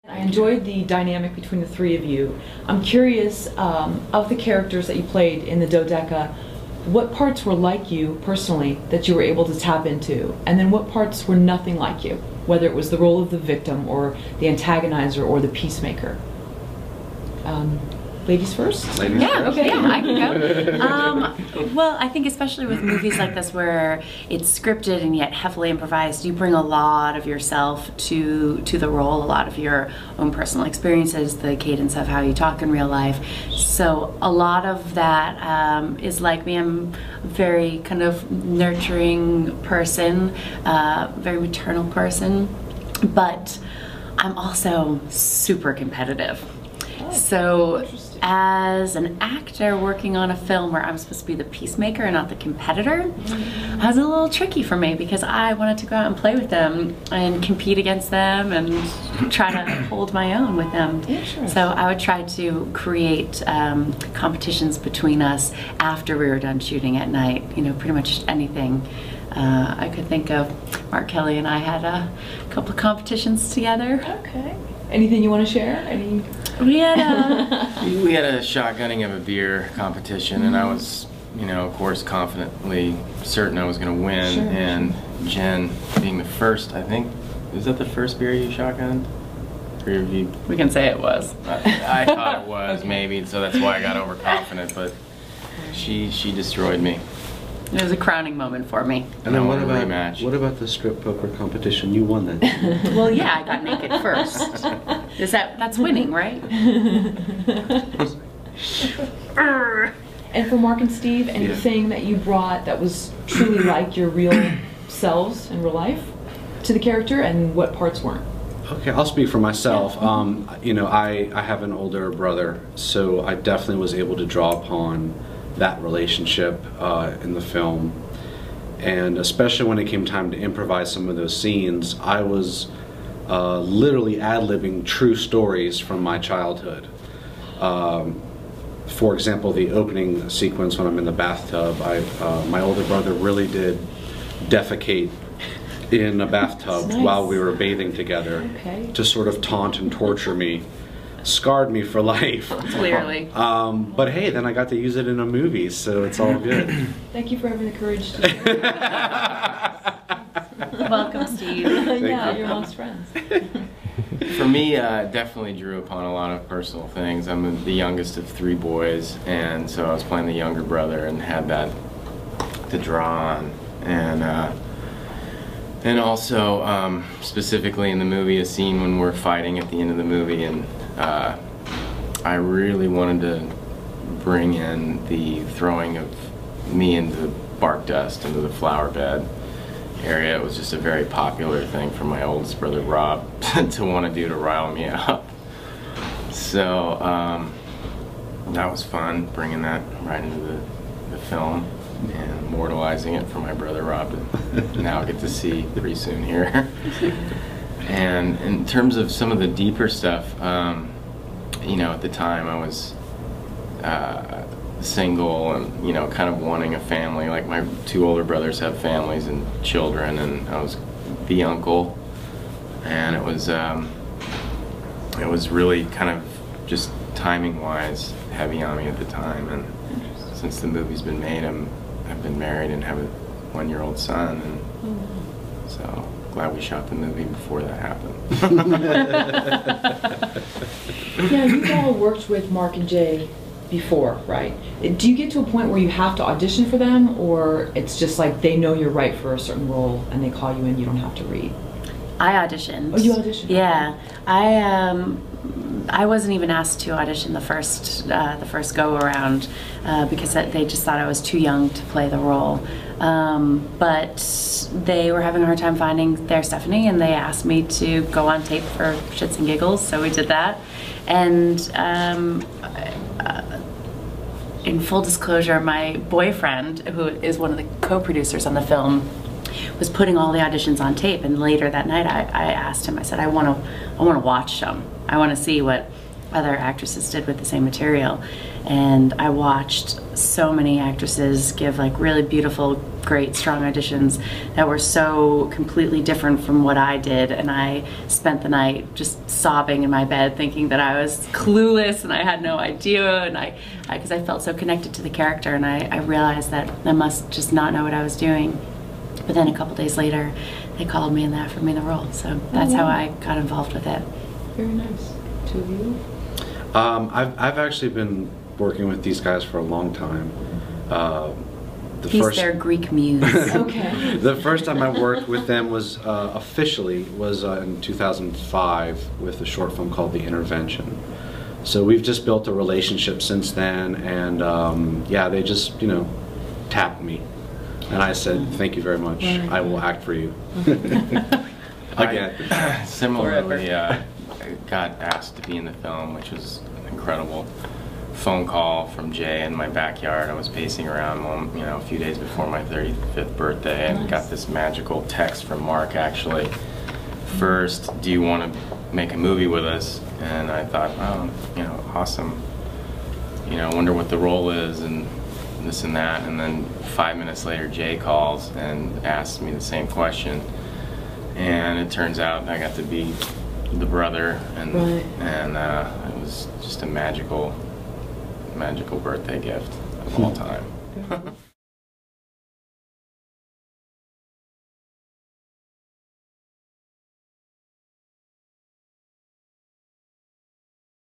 I enjoyed the dynamic between the three of you. I'm curious, of the characters that you played in the Do-Deca, what parts were like you personally that you were able to tap into? And then what parts were nothing like you? Whether it was the role of the victim or the antagonizer or the peacemaker. Ladies first? Ladies yeah, first. okay, yeah, I can go. Well, I think especially with movies like this where it's scripted and yet heavily improvised, you bring a lot of yourself to the role, a lot of your own personal experiences, the cadence of how you talk in real life. So a lot of that is like me. I'm a very kind of nurturing person, very maternal person, but I'm also super competitive. So as an actor working on a film where I'm supposed to be the peacemaker and not the competitor, it was a little tricky for me because I wanted to go out and play with them and compete against them and try to hold my own with them. Yeah, sure. So I would try to create competitions between us after we were done shooting at night, you know, pretty much anything I could think of. Mark Kelly and I had a couple of competitions together. Okay. Anything you want to share? We had a shotgunning of a beer competition, and I was, you know, of course, confidently certain I was going to win. Sure. And Jen, being the first, I think, was that the first beer you shotgunned? Or you? We can say it was. I thought it was, Okay. maybe, so that's why I got overconfident. But she destroyed me. It was a crowning moment for me. And then what about rematch? What about the strip poker competition? You won that. Well, yeah, I got naked first. That's winning, right? And for Mark and Steve, anything that you brought that was truly like your real selves in real life to the character, and what parts weren't? Okay, I'll speak for myself. You know, I have an older brother, so I definitely was able to draw upon that relationship in the film. And especially when it came time to improvise some of those scenes, I was literally ad-libbing true stories from my childhood. For example, the opening sequence when I'm in the bathtub, my older brother really did defecate in a bathtub Nice. while we were bathing together to sort of taunt and torture me. Scarred me for life. Clearly. But hey, then I got to use it in a movie, so it's all good. Thank you for having the courage to share. Welcome, Steve. Yeah, you. you're amongst friends. For me, definitely drew upon a lot of personal things. I'm the youngest of three boys, and so I was playing the younger brother and had that to draw on. And also, specifically in the movie, a scene when we're fighting at the end of the movie, and I really wanted to bring in the throwing of me into bark dust into the flower bed area. It was just a very popular thing for my oldest brother Rob to want to do to rile me up. So that was fun, bringing that right into the film and immortalizing it for my brother Rob to now get to see pretty soon here. And in terms of some of the deeper stuff, you know, at the time I was single and, you know, kind of wanting a family. Like my two older brothers have families and children, and I was the uncle, and it was really kind of just timing-wise heavy on me at the time. And since the movie's been made, I've been married and have a one-year-old son, and so glad we shot the movie before that happened. Yeah, you've all worked with Mark and Jay before, right? Do you get to a point where you have to audition for them, or it's just like they know you're right for a certain role and they call you in, you don't have to read? I auditioned. Oh, you auditioned? Yeah, I wasn't even asked to audition the first go around because they just thought I was too young to play the role. But they were having a hard time finding their Stephanie, and they asked me to go on tape for shits and giggles, so we did that. And in full disclosure, my boyfriend, who is one of the co-producers on the film, was putting all the auditions on tape, and later that night I asked him, I said, I want to watch them. I want to see what other actresses did with the same material. And I watched so many actresses give like really beautiful, great, strong auditions that were so completely different from what I did, and I spent the night just sobbing in my bed thinking that I was clueless and I had no idea, and because I felt so connected to the character, and I realized that I must just not know what I was doing. But then a couple days later, they called me and they offered me the role, so that's how I got involved with it. Very nice. Two of you? I've actually been working with these guys for a long time. He's their Greek muse. Okay. The first time I worked with them was officially in 2005 with a short film called The Intervention. So we've just built a relationship since then, and yeah, they just tapped me, and I said, "Thank you very much. I will act for you." Again. Similarly, got asked to be in the film, which was incredible. Phone call from Jay in my backyard. I was pacing around a few days before my 35th birthday, and got this magical text from Mark, actually. First, do you want to make a movie with us? And I thought, oh, awesome. Wonder what the role is and this and that. And then 5 minutes later, Jay calls and asks me the same question. And it turns out I got to be the brother, and it was just a magical birthday gift of all time.